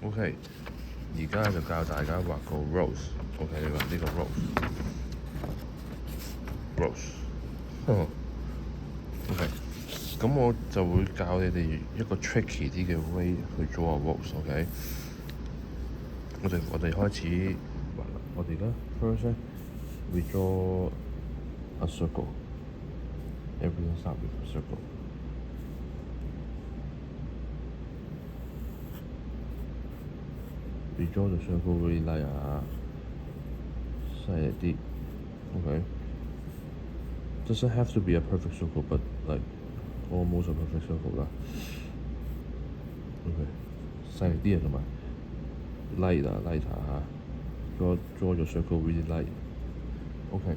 OK，而家就教大家畫個 rose。OK， 你畫呢個 rose。OK，咁我就會教你哋一個 tricky 啲嘅 way 去 draw a rose。OK，我哋開始畫啦。我哋而家 first 咧 we draw a circle。Everything start with a circle。We draw the circle really light 啊，細力啲。OK， doesn't have to be a perfect circle, but like almost a perfect circle 啦。OK， 細力啲啊，同埋 light 啊 light 啊。Draw your circle really light。OK，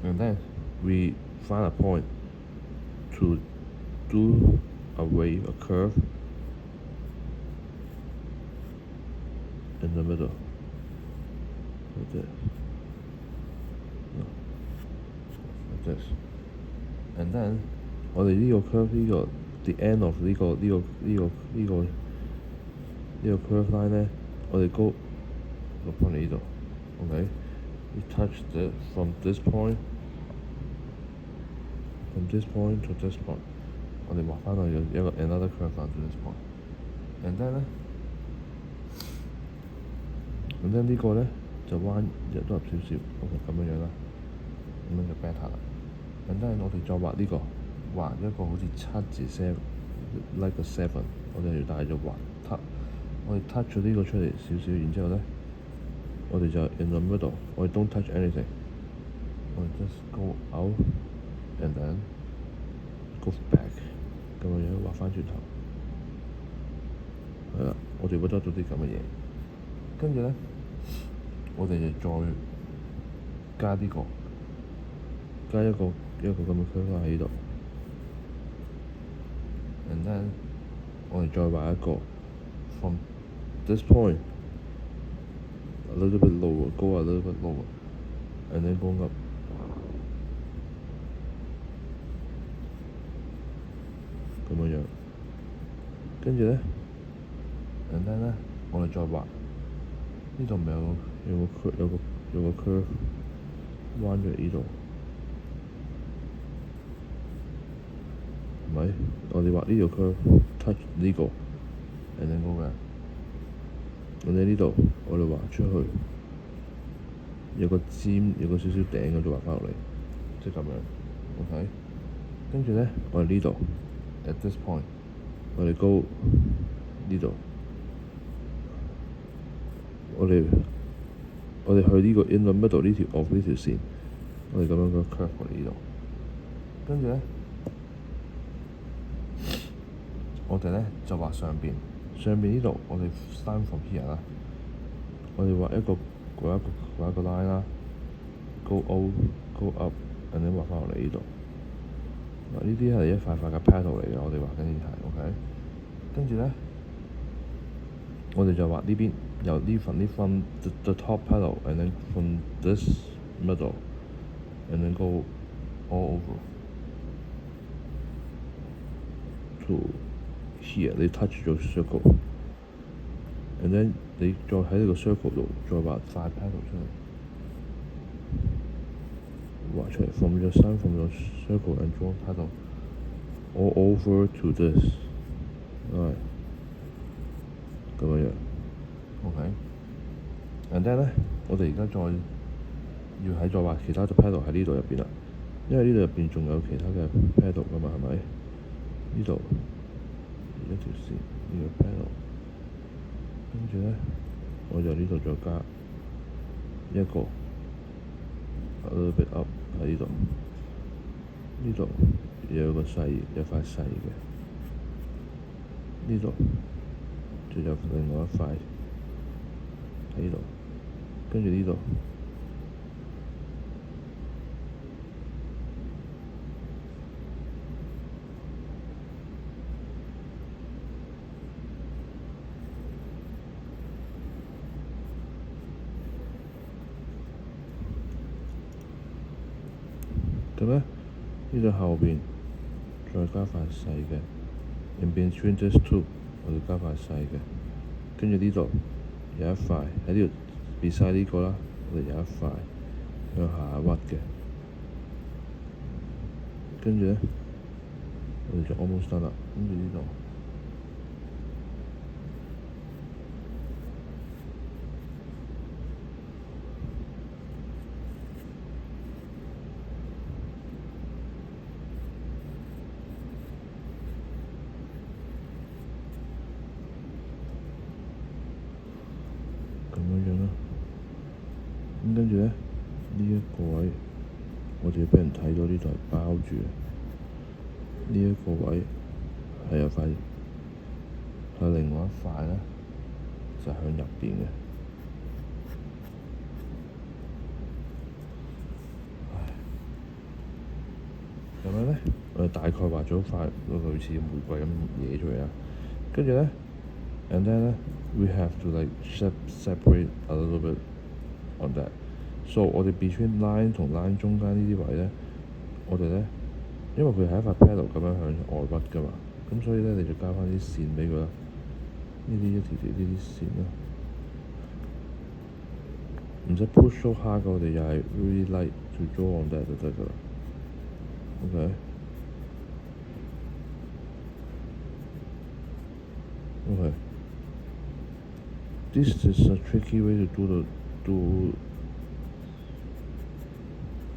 and then we find a point to do a wave, a curve in the middle. Like this. No. Like this. And then 我哋呢個 curve 呢個 the end of 呢個 curve line 咧，我哋落翻嚟呢度。OK， we touch from this point to this point。我哋畫翻去一個 another curve down to this point。and then 咧，and then 呢個咧就彎入少少。OK， 咁樣啦，咁樣就 better 啦。and then 我哋再畫呢個，畫一個好似7字 like a 7。我哋要帶咗畫 touch， 我哋 touch 咗呢個出嚟少少，然之後咧，我哋就 in the middle， 我哋 don't touch anything， 我哋 just go out and then go back， 咁樣畫翻轉頭。係啦，我哋會得到啲咁嘅嘢。跟住咧，我哋就再加呢個，加一個咁嘅 curve 喺度。and then 我哋再畫一個 from this point a little bit lower, go a little bit lower, and then go up。咁樣，跟住咧 and then 咧，我哋再畫呢度咪有個 curve 彎咗嚟呢度，係咪？我哋畫呢條 curve touch 呢個 and then go back。我哋呢度我哋畫出去有個尖，有個少少頂咁就畫翻落嚟，即係咁樣。OK， 跟住咧，我哋呢度 at this point， 我哋高呢度，我哋去呢個 in the middle 呢條線，我哋咁樣個 curve 過嚟呢度。跟住咧，我哋咧就畫上邊呢度，我哋 start from here 啦。我哋畫一個 line 啦 ，go up， and then 畫翻落嚟呢度。嗱，呢啲係一塊塊嘅 petal 嚟嘅，我哋畫緊呢啲係 OK。跟住咧，我哋就畫呢邊，由呢份 the top petal，and then from this middle，and then go all over to here， 你 touch 咗 circle。and then 你再喺呢個 circle 度再畫塊 petal 出嚟，畫出嚟 from your circle and draw petal all over to this， 咁樣。OK，and then 咧，我哋而家再畫其他嘅 petal 喺呢度入邊啦，因為呢度入邊仲有其他嘅 petal 噶嘛，係咪？呢度一條線，呢個 petal。跟住咧，我就呢度再加一個 a little bit up 喺呢度，呢度有塊細嘅，呢度就有另外一塊喺呢度，跟住呢度。咁咧，呢度後邊再加塊細嘅 ，in between these two， 我哋加塊細嘅。跟住呢度有一塊喺呢度 beside 呢個啦，我哋有一塊向下屈嘅，跟住咧我哋就 almost done 啦，跟住呢度。咁樣啦，咁跟住咧呢一個位，我哋要俾人睇到呢度係包住嘅。呢一個位係有塊，係另外一塊咧就向入邊嘅。咁樣咧，我哋大概畫咗塊類似玫瑰咁嘢出嚟啊。跟住咧 ，and then 咧 ，we have to like separate a little bit on that。So 我哋 between line 同 line 中間呢啲位咧，我哋咧，因為佢係一塊 panel 咁樣向外屈噶嘛，咁所以咧你就加翻啲線俾佢啦。呢啲一條條呢啲線啦，唔使 push so hard 嘅，我哋又係 really light to draw on that 就得噶啦。Okay. Okay. This is a tricky way to do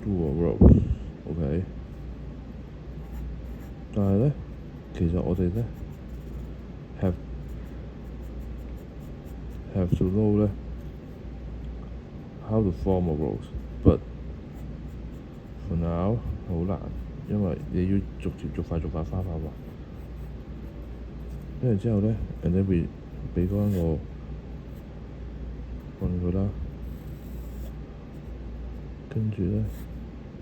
a rose. Okay. 但係咧，其實我哋咧 have to know 咧 how to form a rose, but for now 好難，因為你要逐塊花畫，跟住之後咧，人哋會俾嗰個棍佢啦，跟住咧，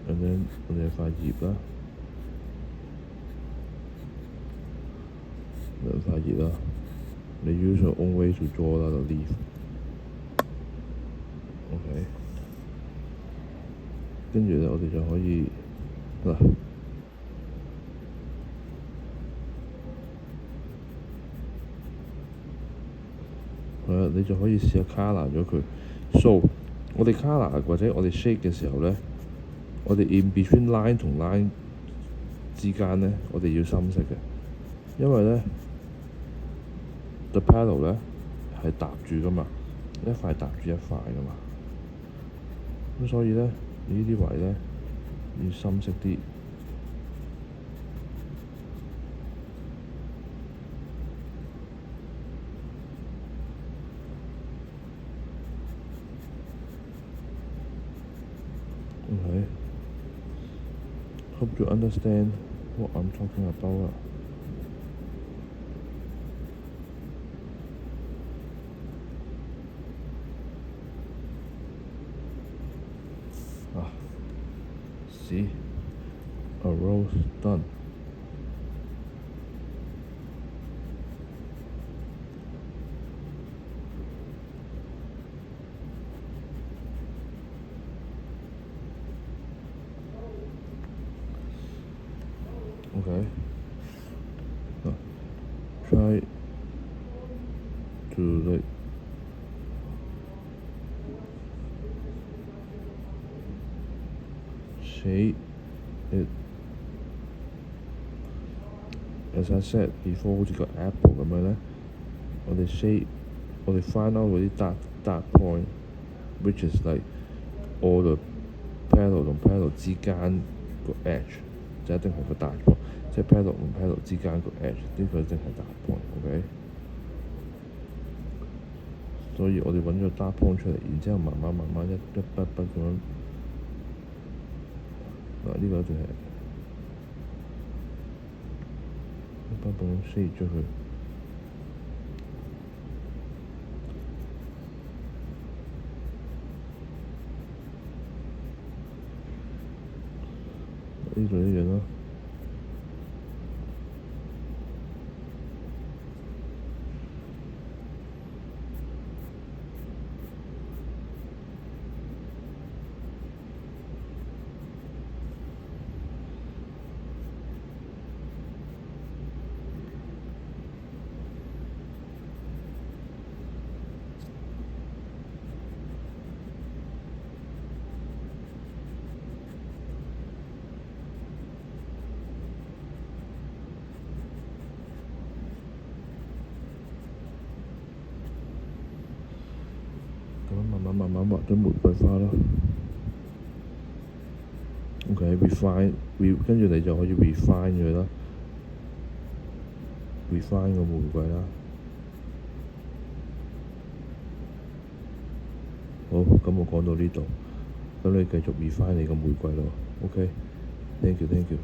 人哋我哋有塊葉啦，兩塊葉啦，你 use your own way to draw 啦個 leaf。OK， 跟住咧，我哋就可以嗱。你就可以試下 colour 咗佢。So 我哋 colour 或者我哋 shade 嘅時候咧，我哋 in between line 同 line 之間咧，我哋要深色嘅，因為咧 the petal 咧係搭住噶嘛，一塊搭住一塊噶嘛，咁所以咧呢啲位咧要深色啲。Okay. Hope you understand what I'm talking about. See, a rose done. Okay. Try to like shade it. As I said before， 好似個 apple 咁樣咧，我哋 shade， 我哋 find out 嗰啲 dark point，which is like all the petal 同 petal 之間個 edge， 就一定係個 dark point。即係 petal 同 petal 之間個 edge， 呢個一定係 dark point，OK？ 所以我哋揾咗 dark point 出嚟，然之後慢慢一筆筆咁樣，呢個一定係一筆筆咁 shade 咗佢。呢度一樣啦。慢慢畫咗玫瑰花咯。OK，refine，跟住你就可以 refine 佢啦，refine 個玫瑰啦。好，咁我講到呢度，咁你繼續 refine 你個玫瑰咯。OK，thank you，thank you。